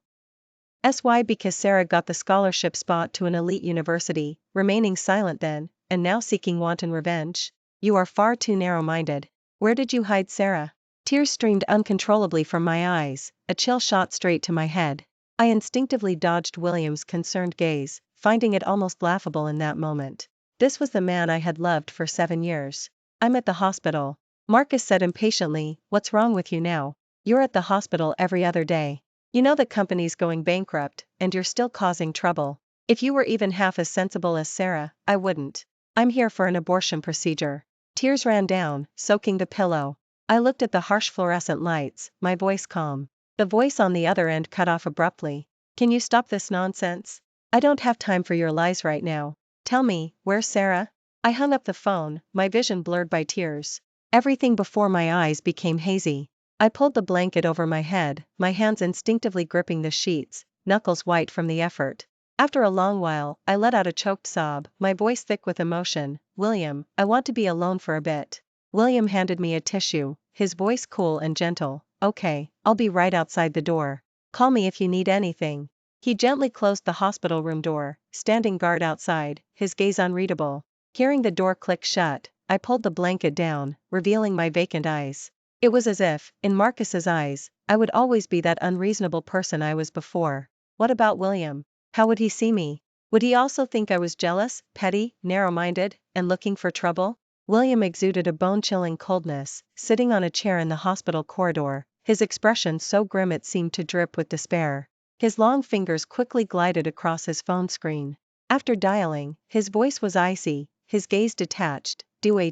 Why? Because Sarah got the scholarship spot to an elite university, remaining silent then, and now seeking wanton revenge? You are far too narrow-minded. Where did you hide Sarah? Tears streamed uncontrollably from my eyes, a chill shot straight to my head. I instinctively dodged William's concerned gaze, finding it almost laughable in that moment. This was the man I had loved for 7 years. I'm at the hospital. Marcus said impatiently, what's wrong with you now? You're at the hospital every other day. You know the company's going bankrupt, and you're still causing trouble. If you were even half as sensible as Sarah, I wouldn't. I'm here for an abortion procedure. Tears ran down, soaking the pillow. I looked at the harsh fluorescent lights, my voice calm. The voice on the other end cut off abruptly. Can you stop this nonsense? I don't have time for your lies right now. Tell me, where's Sarah? I hung up the phone, my vision blurred by tears. Everything before my eyes became hazy. I pulled the blanket over my head, my hands instinctively gripping the sheets, knuckles white from the effort. After a long while, I let out a choked sob, my voice thick with emotion. William, I want to be alone for a bit. William handed me a tissue, his voice cool and gentle. Okay, I'll be right outside the door. Call me if you need anything. He gently closed the hospital room door, standing guard outside, his gaze unreadable. Hearing the door click shut, I pulled the blanket down, revealing my vacant eyes. It was as if, in Marcus's eyes, I would always be that unreasonable person I was before. What about William? How would he see me? Would he also think I was jealous, petty, narrow-minded, and looking for trouble? William exuded a bone-chilling coldness, sitting on a chair in the hospital corridor, his expression so grim it seemed to drip with despair. His long fingers quickly glided across his phone screen. After dialing, his voice was icy, his gaze detached. Do a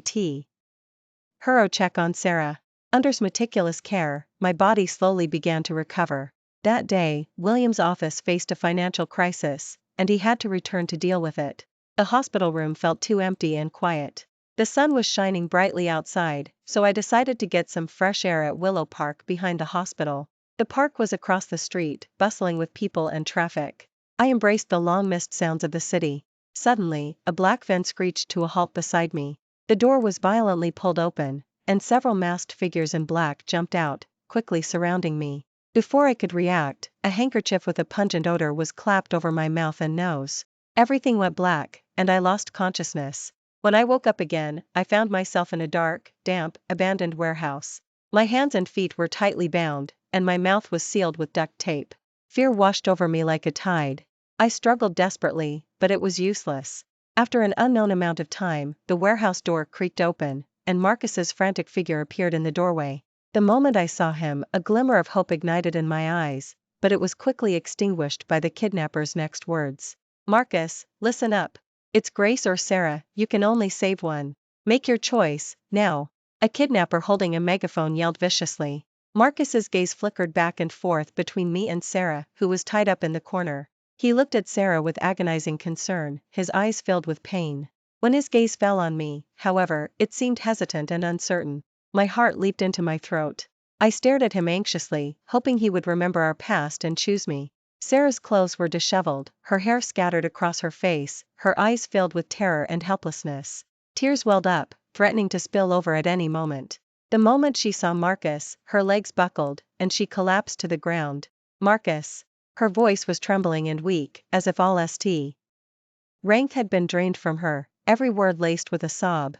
thorough check on Sarah. Under meticulous care, my body slowly began to recover. That day, William's office faced a financial crisis, and he had to return to deal with it. The hospital room felt too empty and quiet. The sun was shining brightly outside, so I decided to get some fresh air at Willow Park behind the hospital. The park was across the street, bustling with people and traffic. I embraced the long-missed sounds of the city. Suddenly, a black van screeched to a halt beside me. The door was violently pulled open, and several masked figures in black jumped out, quickly surrounding me. Before I could react, a handkerchief with a pungent odor was clapped over my mouth and nose. Everything went black, and I lost consciousness. When I woke up again, I found myself in a dark, damp, abandoned warehouse. My hands and feet were tightly bound, and my mouth was sealed with duct tape. Fear washed over me like a tide. I struggled desperately, but it was useless. After an unknown amount of time, the warehouse door creaked open, and Marcus's frantic figure appeared in the doorway. The moment I saw him, a glimmer of hope ignited in my eyes, but it was quickly extinguished by the kidnapper's next words. Marcus, listen up. It's Grace or Sarah, you can only save one. Make your choice, now. A kidnapper holding a megaphone yelled viciously. Marcus's gaze flickered back and forth between me and Sarah, who was tied up in the corner. He looked at Sarah with agonizing concern, his eyes filled with pain. When his gaze fell on me, however, it seemed hesitant and uncertain. My heart leaped into my throat. I stared at him anxiously, hoping he would remember our past and choose me. Sarah's clothes were disheveled, her hair scattered across her face, her eyes filled with terror and helplessness. Tears welled up, threatening to spill over at any moment. The moment she saw Marcus, her legs buckled, and she collapsed to the ground. Marcus. Her voice was trembling and weak, as if all st. rank had been drained from her, every word laced with a sob.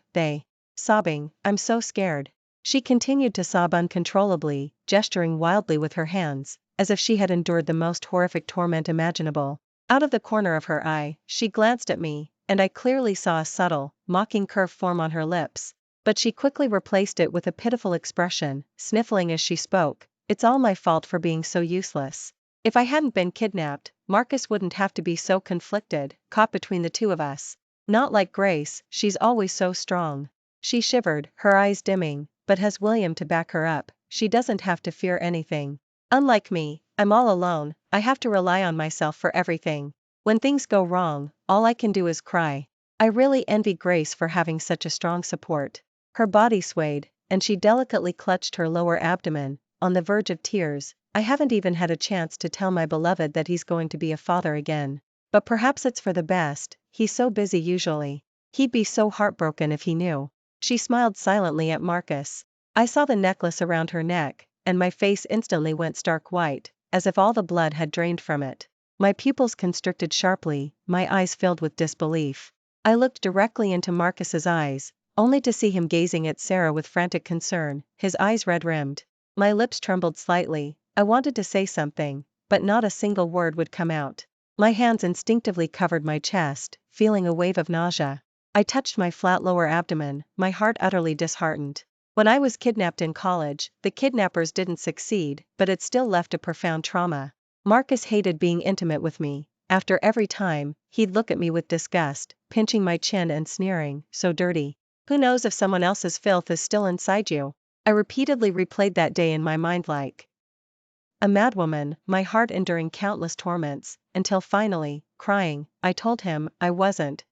Sobbing, I'm so scared. She continued to sob uncontrollably, gesturing wildly with her hands, as if she had endured the most horrific torment imaginable. Out of the corner of her eye, she glanced at me, and I clearly saw a subtle, mocking curve form on her lips. But she quickly replaced it with a pitiful expression, sniffling as she spoke. It's all my fault for being so useless. If I hadn't been kidnapped, Marcus wouldn't have to be so conflicted, caught between the two of us. Not like Grace, she's always so strong. She shivered, her eyes dimming, but has William to back her up, she doesn't have to fear anything. Unlike me, I'm all alone, I have to rely on myself for everything. When things go wrong, all I can do is cry. I really envy Grace for having such a strong support. Her body swayed, and she delicately clutched her lower abdomen, on the verge of tears. I haven't even had a chance to tell my beloved that he's going to be a father again. But perhaps it's for the best, he's so busy usually. He'd be so heartbroken if he knew. She smiled silently at Marcus. I saw the necklace around her neck, and my face instantly went stark white, as if all the blood had drained from it. My pupils constricted sharply, my eyes filled with disbelief. I looked directly into Marcus's eyes, only to see him gazing at Sarah with frantic concern, his eyes red-rimmed. My lips trembled slightly. I wanted to say something, but not a single word would come out. My hands instinctively covered my chest, feeling a wave of nausea. I touched my flat lower abdomen, my heart utterly disheartened. When I was kidnapped in college, the kidnappers didn't succeed, but it still left a profound trauma. Marcus hated being intimate with me. After every time, he'd look at me with disgust, pinching my chin and sneering, so dirty. Who knows if someone else's filth is still inside you? I repeatedly replayed that day in my mind like a madwoman, my heart enduring countless torments, until finally, crying, I told him I wasn't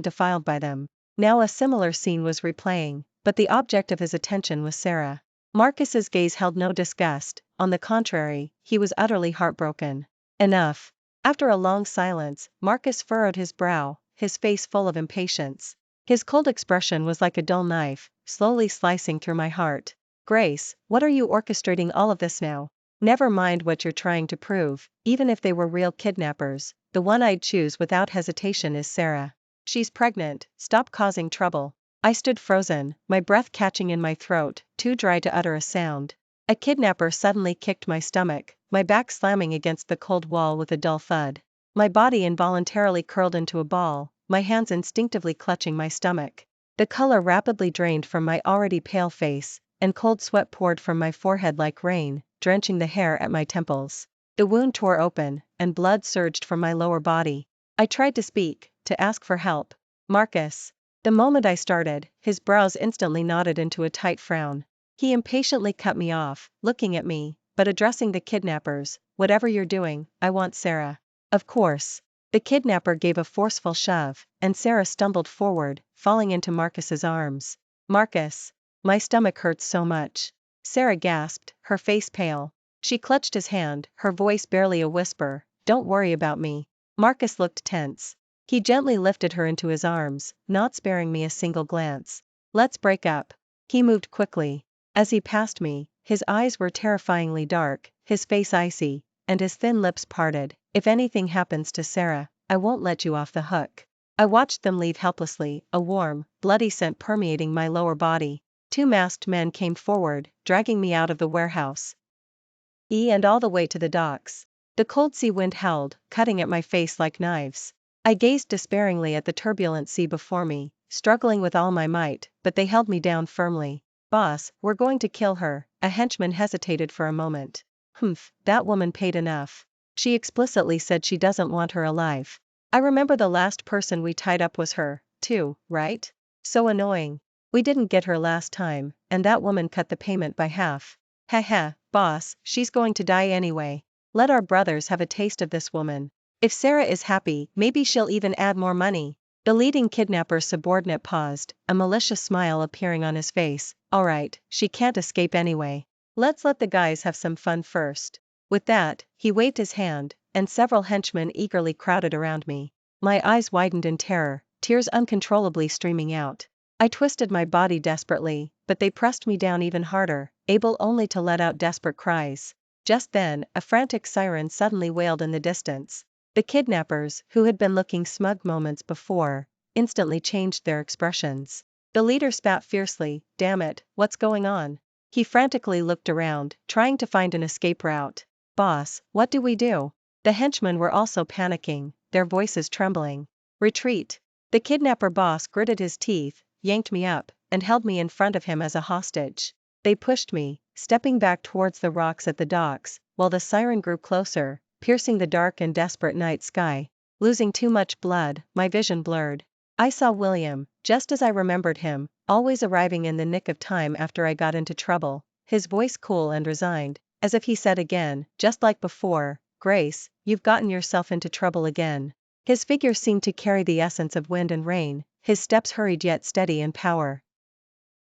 defiled by them. Now a similar scene was replaying, but the object of his attention was Sarah. Marcus's gaze held no disgust, on the contrary, he was utterly heartbroken. Enough. After a long silence, Marcus furrowed his brow, his face full of impatience. His cold expression was like a dull knife, slowly slicing through my heart. Grace, what are you orchestrating all of this now? Never mind what you're trying to prove, even if they were real kidnappers, the one I'd choose without hesitation is Sarah. She's pregnant, stop causing trouble. I stood frozen, my breath catching in my throat, too dry to utter a sound. A kidnapper suddenly kicked my stomach, my back slamming against the cold wall with a dull thud. My body involuntarily curled into a ball, my hands instinctively clutching my stomach. The color rapidly drained from my already pale face, and cold sweat poured from my forehead like rain, drenching the hair at my temples. The wound tore open, and blood surged from my lower body. I tried to speak, to ask for help. Marcus. The moment I started, his brows instantly knotted into a tight frown. He impatiently cut me off, looking at me, but addressing the kidnappers, whatever you're doing, I want Sarah. Of course. The kidnapper gave a forceful shove, and Sarah stumbled forward, falling into Marcus's arms. Marcus. My stomach hurts so much. Sarah gasped, her face pale. She clutched his hand, her voice barely a whisper, don't worry about me. Marcus looked tense. He gently lifted her into his arms, not sparing me a single glance. Let's break up. He moved quickly. As he passed me, His eyes were terrifyingly dark, his face icy, and his thin lips parted. "If anything happens to Sarah, I won't let you off the hook." I watched them leave helplessly, a warm, bloody scent permeating my lower body. 2 masked men came forward, dragging me out of the warehouse and all the way to the docks. The cold sea wind howled, cutting at my face like knives. I gazed despairingly at the turbulent sea before me, struggling with all my might, but they held me down firmly. "Boss, we're going to kill her." A henchman hesitated for a moment. "Humph, that woman paid enough. She explicitly said she doesn't want her alive." I remember the last person we tied up was her, too, right? So annoying. We didn't get her last time, and that woman cut the payment by half. Heh, boss, she's going to die anyway. Let our brothers have a taste of this woman. If Sarah is happy, maybe she'll even add more money. The leading kidnapper's subordinate paused, a malicious smile appearing on his face. "All right, she can't escape anyway. Let's let the guys have some fun first." With that, he waved his hand, and several henchmen eagerly crowded around me. My eyes widened in terror, tears uncontrollably streaming out. I twisted my body desperately, but they pressed me down even harder, able only to let out desperate cries. Just then, a frantic siren suddenly wailed in the distance. The kidnappers, who had been looking smug moments before, instantly changed their expressions. The leader spat fiercely. "Damn it, what's going on?" He frantically looked around, trying to find an escape route. "Boss, what do we do?" The henchmen were also panicking, their voices trembling. "Retreat." The kidnapper boss gritted his teeth, yanked me up, and held me in front of him as a hostage. They pushed me, stepping back towards the rocks at the docks, while the siren grew closer, piercing the dark and desperate night sky. Losing too much blood, my vision blurred. I saw William, just as I remembered him, always arriving in the nick of time after I got into trouble, his voice cool and resigned, as if he said again, just like before, "Grace, you've gotten yourself into trouble again." His figure seemed to carry the essence of wind and rain, his steps hurried yet steady in power.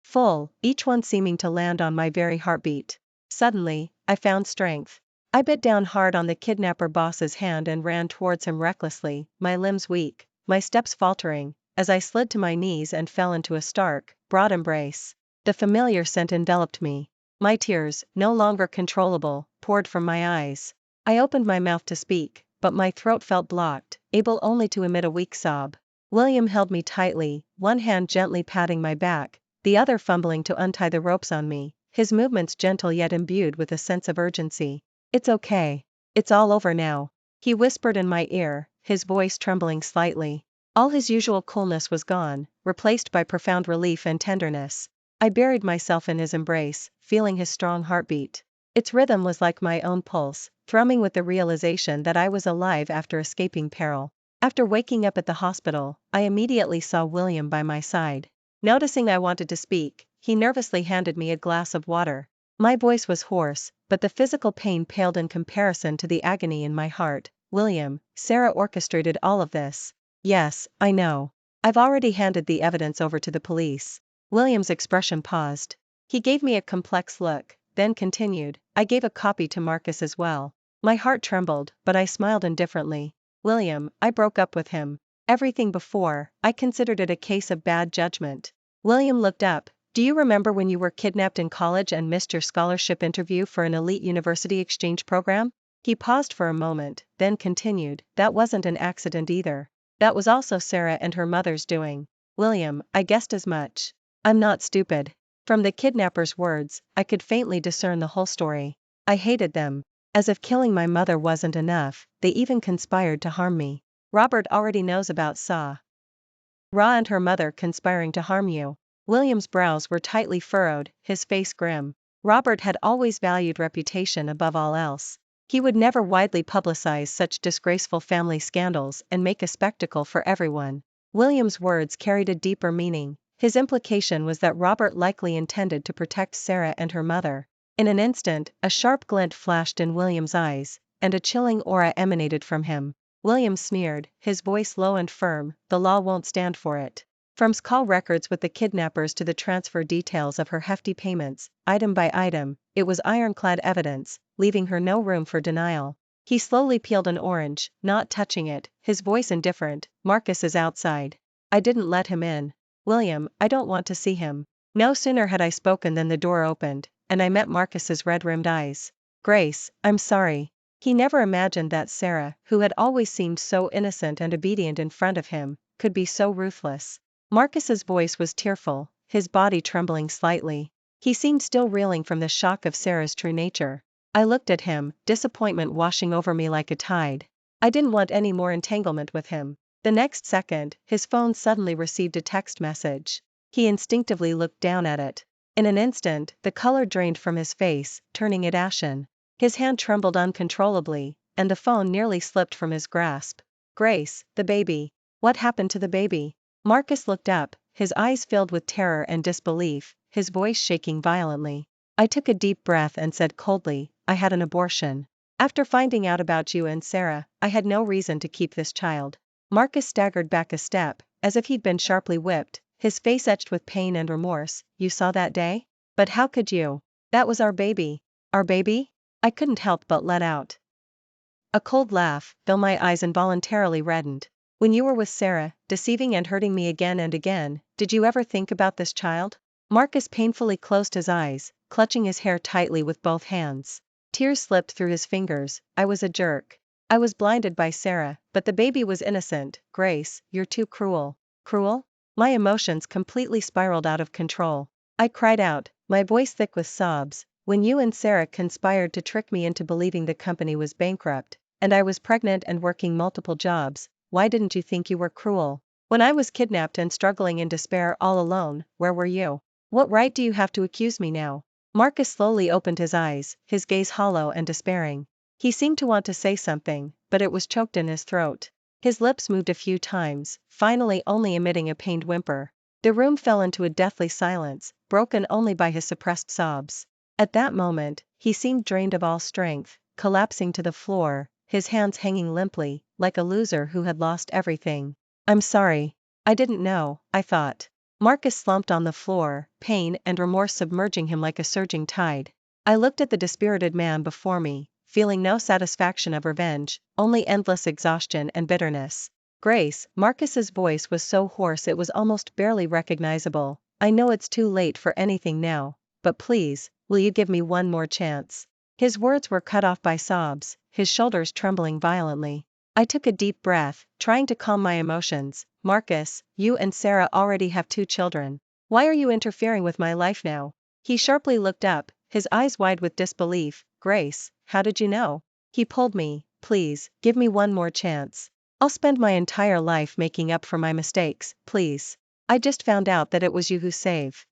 Full, each one seeming to land on my very heartbeat. Suddenly, I found strength. I bit down hard on the kidnapper boss's hand and ran towards him recklessly, my limbs weak, my steps faltering, as I slid to my knees and fell into a stark, broad embrace. The familiar scent enveloped me. My tears, no longer controllable, poured from my eyes. I opened my mouth to speak, but my throat felt blocked, able only to emit a weak sob. William held me tightly, one hand gently patting my back, the other fumbling to untie the ropes on me, his movements gentle yet imbued with a sense of urgency. "It's okay. It's all over now," he whispered in my ear, his voice trembling slightly. All his usual coolness was gone, replaced by profound relief and tenderness. I buried myself in his embrace, feeling his strong heartbeat. Its rhythm was like my own pulse, thrumming with the realization that I was alive after escaping peril. After waking up at the hospital, I immediately saw William by my side. Noticing I wanted to speak, he nervously handed me a glass of water. My voice was hoarse, but the physical pain paled in comparison to the agony in my heart. "William, Sarah orchestrated all of this." "Yes, I know. I've already handed the evidence over to the police." William's expression paused. He gave me a complex look, then continued, "I gave a copy to Marcus as well." My heart trembled, but I smiled indifferently. "William, I broke up with him. Everything before, I considered it a case of bad judgment." William looked up. "Do you remember when you were kidnapped in college and missed your scholarship interview for an elite university exchange program?" He paused for a moment, then continued, "That wasn't an accident either. That was also Sarah and her mother's doing." "William, I guessed as much. I'm not stupid." From the kidnapper's words, I could faintly discern the whole story. "I hated them. As if killing my mother wasn't enough, they even conspired to harm me. Robert already knows about Sarah and her mother conspiring to harm you." William's brows were tightly furrowed, his face grim. Robert had always valued reputation above all else. He would never widely publicize such disgraceful family scandals and make a spectacle for everyone. William's words carried a deeper meaning. His implication was that Robert likely intended to protect Sarah and her mother. In an instant, a sharp glint flashed in William's eyes, and a chilling aura emanated from him. William sneered, his voice low and firm, "The law won't stand for it." From call records with the kidnappers to the transfer details of her hefty payments, item by item, it was ironclad evidence, leaving her no room for denial. He slowly peeled an orange, not touching it, his voice indifferent. "Marcus is outside. I didn't let him in. William, I don't want to see him." No sooner had I spoken than the door opened, and I met Marcus's red-rimmed eyes. Grace, I'm sorry. He never imagined that Sarah, who had always seemed so innocent and obedient in front of him, could be so ruthless. Marcus's voice was tearful, his body trembling slightly. He seemed still reeling from the shock of Sarah's true nature. I looked at him, disappointment washing over me like a tide. I didn't want any more entanglement with him. The next second, his phone suddenly received a text message. He instinctively looked down at it. In an instant, the color drained from his face, turning it ashen. His hand trembled uncontrollably, and the phone nearly slipped from his grasp. Grace, the baby. What happened to the baby? Marcus looked up, his eyes filled with terror and disbelief, his voice shaking violently. I took a deep breath and said coldly, I had an abortion. After finding out about you and Sarah, I had no reason to keep this child. Marcus staggered back a step, as if he'd been sharply whipped, his face etched with pain and remorse. You saw that day? But how could you? That was our baby. Our baby? I couldn't help but let out a cold laugh, though my eyes involuntarily reddened. When you were with Sarah, deceiving and hurting me again and again, did you ever think about this child? Marcus painfully closed his eyes, clutching his hair tightly with both hands. Tears slipped through his fingers. I was a jerk. I was blinded by Sarah, but the baby was innocent. Grace, you're too cruel. Cruel? My emotions completely spiraled out of control. I cried out, my voice thick with sobs, when you and Sarah conspired to trick me into believing the company was bankrupt, and I was pregnant and working multiple jobs, why didn't you think you were cruel? When I was kidnapped and struggling in despair all alone, where were you? What right do you have to accuse me now? Marcus slowly opened his eyes, his gaze hollow and despairing. He seemed to want to say something, but it was choked in his throat. His lips moved a few times, finally only emitting a pained whimper. The room fell into a deathly silence, broken only by his suppressed sobs. At that moment, he seemed drained of all strength, collapsing to the floor, his hands hanging limply, like a loser who had lost everything. I'm sorry. I didn't know, I thought. Marcus slumped on the floor, pain and remorse submerging him like a surging tide. I looked at the dispirited man before me, feeling no satisfaction of revenge, only endless exhaustion and bitterness. Grace, Marcus's voice was so hoarse it was almost barely recognizable. I know it's too late for anything now, but please, will you give me one more chance? His words were cut off by sobs, his shoulders trembling violently. I took a deep breath, trying to calm my emotions. Marcus, you and Sarah already have 2 children. Why are you interfering with my life now? He sharply looked up, his eyes wide with disbelief. Grace, how did you know? He pulled me. Please, give me one more chance. I'll spend my entire life making up for my mistakes, please. I just found out that it was you who saved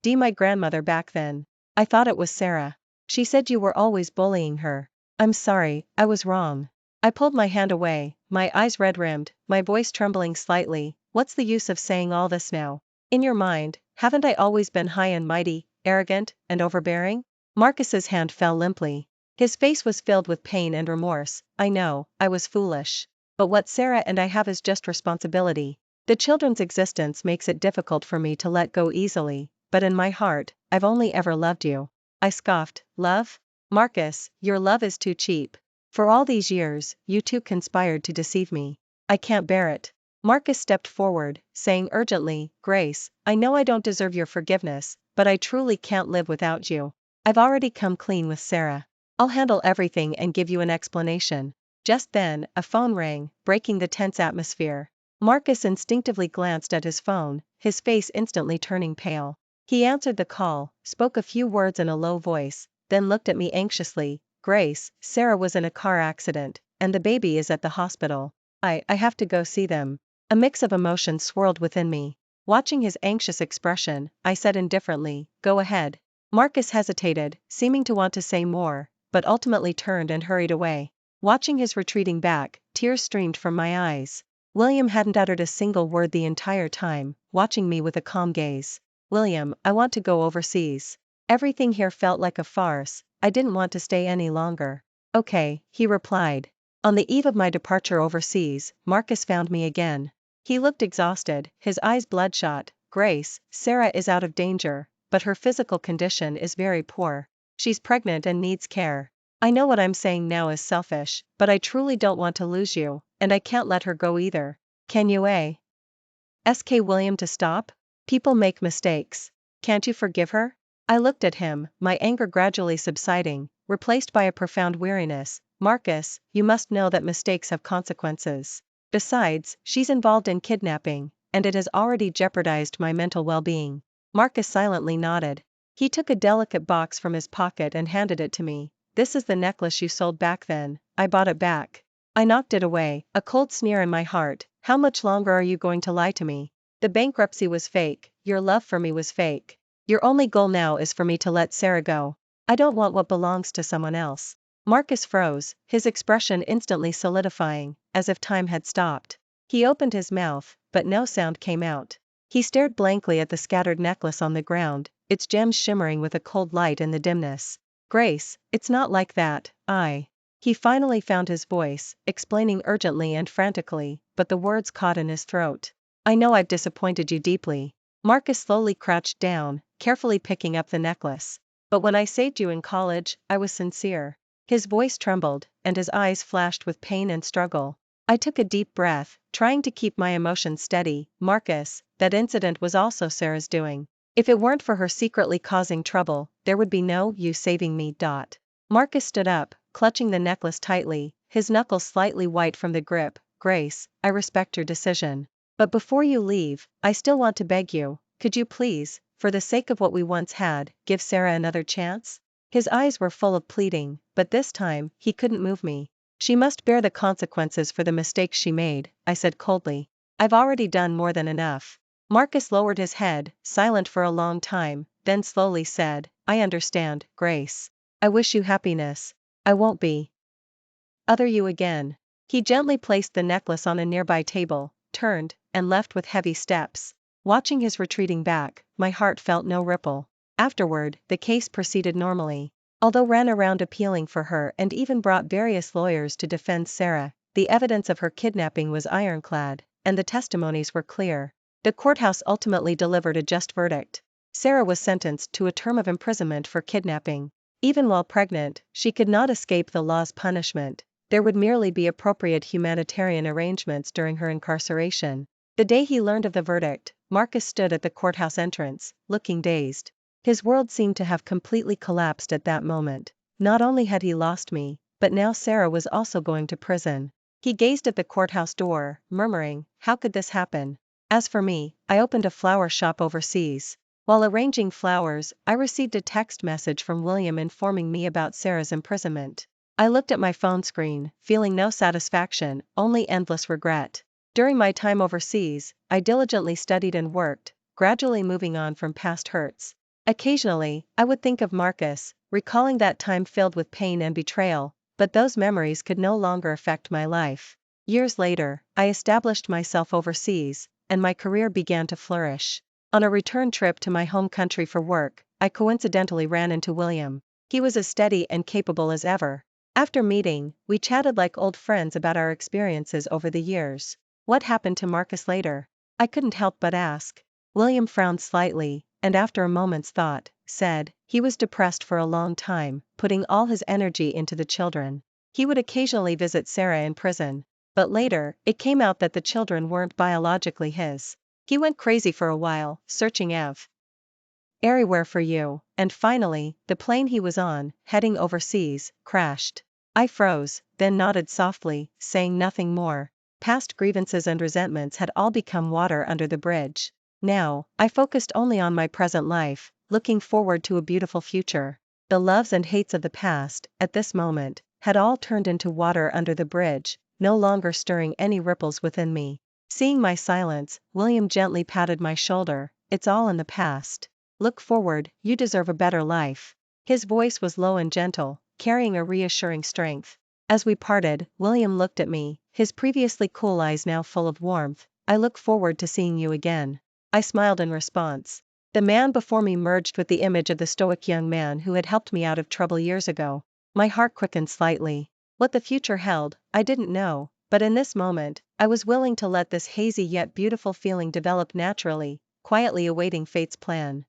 my grandmother back then. I thought it was Sarah. She said you were always bullying her. I'm sorry, I was wrong. I pulled my hand away, my eyes red-rimmed, my voice trembling slightly. What's the use of saying all this now? In your mind, haven't I always been high and mighty, arrogant, and overbearing? Marcus's hand fell limply. His face was filled with pain and remorse. I know, I was foolish. But what Sarah and I have is just responsibility. The children's existence makes it difficult for me to let go easily, but in my heart, I've only ever loved you. I scoffed. Love? Marcus, your love is too cheap. For all these years, you two conspired to deceive me. I can't bear it. Marcus stepped forward, saying urgently, Grace, I know I don't deserve your forgiveness, but I truly can't live without you. I've already come clean with Sarah. I'll handle everything and give you an explanation. Just then, a phone rang, breaking the tense atmosphere. Marcus instinctively glanced at his phone, his face instantly turning pale. He answered the call, spoke a few words in a low voice, then looked at me anxiously. Grace, Sarah was in a car accident, and the baby is at the hospital. I have to go see them. A mix of emotions swirled within me. Watching his anxious expression, I said indifferently, Go ahead. Marcus hesitated, seeming to want to say more, but ultimately turned and hurried away. Watching his retreating back, tears streamed from my eyes. William hadn't uttered a single word the entire time, watching me with a calm gaze. William, I want to go overseas. Everything here felt like a farce. I didn't want to stay any longer. Okay, he replied. On the eve of my departure overseas, Marcus found me again. He looked exhausted, his eyes bloodshot. Grace, Sarah is out of danger, but her physical condition is very poor. She's pregnant and needs care. I know what I'm saying now is selfish, but I truly don't want to lose you, and I can't let her go either. Can you ask William to stop? People make mistakes. Can't you forgive her? I looked at him, my anger gradually subsiding, replaced by a profound weariness. Marcus, you must know that mistakes have consequences. Besides, she's involved in kidnapping, and it has already jeopardized my mental well-being. Marcus silently nodded. He took a delicate box from his pocket and handed it to me. This is the necklace you sold back then. I bought it back. I knocked it away, a cold sneer in my heart. How much longer are you going to lie to me? The bankruptcy was fake, your love for me was fake. Your only goal now is for me to let Sarah go. I don't want what belongs to someone else. Marcus froze, his expression instantly solidifying, as if time had stopped. He opened his mouth, but no sound came out. He stared blankly at the scattered necklace on the ground, its gems shimmering with a cold light in the dimness. Grace, it's not like that. He finally found his voice, explaining urgently and frantically, but the words caught in his throat. I know I've disappointed you deeply. Marcus slowly crouched down, carefully picking up the necklace. But when I saved you in college, I was sincere. His voice trembled, and his eyes flashed with pain and struggle. I took a deep breath, trying to keep my emotions steady. Marcus, that incident was also Sarah's doing. If it weren't for her secretly causing trouble, there would be no you saving me. Marcus stood up, clutching the necklace tightly, his knuckles slightly white from the grip. Grace, I respect your decision. But before you leave, I still want to beg you, could you please, for the sake of what we once had, give Sarah another chance? His eyes were full of pleading, but this time, he couldn't move me. She must bear the consequences for the mistakes she made, I said coldly. I've already done more than enough. Marcus lowered his head, silent for a long time, then slowly said, I understand, Grace. I wish you happiness. I won't be other you again. He gently placed the necklace on a nearby table, turned, and left with heavy steps. Watching his retreating back, my heart felt no ripple. Afterward, the case proceeded normally. Although ran around appealing for her and even brought various lawyers to defend Sarah, the evidence of her kidnapping was ironclad, and the testimonies were clear. The courthouse ultimately delivered a just verdict. Sarah was sentenced to a term of imprisonment for kidnapping. Even while pregnant, she could not escape the law's punishment. There would merely be appropriate humanitarian arrangements during her incarceration. The day he learned of the verdict, Marcus stood at the courthouse entrance, looking dazed. His world seemed to have completely collapsed at that moment. Not only had he lost me, but now Sarah was also going to prison. He gazed at the courthouse door, murmuring, how could this happen? As for me, I opened a flower shop overseas. While arranging flowers, I received a text message from William informing me about Sarah's imprisonment. I looked at my phone screen, feeling no satisfaction, only endless regret. During my time overseas, I diligently studied and worked, gradually moving on from past hurts. Occasionally, I would think of Marcus, recalling that time filled with pain and betrayal, but those memories could no longer affect my life. Years later, I established myself overseas, and my career began to flourish. On a return trip to my home country for work, I coincidentally ran into William. He was as steady and capable as ever. After meeting, we chatted like old friends about our experiences over the years. What happened to Marcus later? I couldn't help but ask. William frowned slightly, and after a moment's thought, said, he was depressed for a long time, putting all his energy into the children. He would occasionally visit Sarah in prison. But later, it came out that the children weren't biologically his. He went crazy for a while, searching everywhere for you, and finally, the plane he was on, heading overseas, crashed. I froze, then nodded softly, saying nothing more. Past grievances and resentments had all become water under the bridge. Now, I focused only on my present life, looking forward to a beautiful future. The loves and hates of the past, at this moment, had all turned into water under the bridge, no longer stirring any ripples within me. Seeing my silence, William gently patted my shoulder, it's all in the past. Look forward, you deserve a better life. His voice was low and gentle, carrying a reassuring strength. As we parted, William looked at me, his previously cool eyes now full of warmth. I look forward to seeing you again. I smiled in response. The man before me merged with the image of the stoic young man who had helped me out of trouble years ago. My heart quickened slightly. What the future held, I didn't know, but in this moment, I was willing to let this hazy yet beautiful feeling develop naturally, quietly awaiting fate's plan.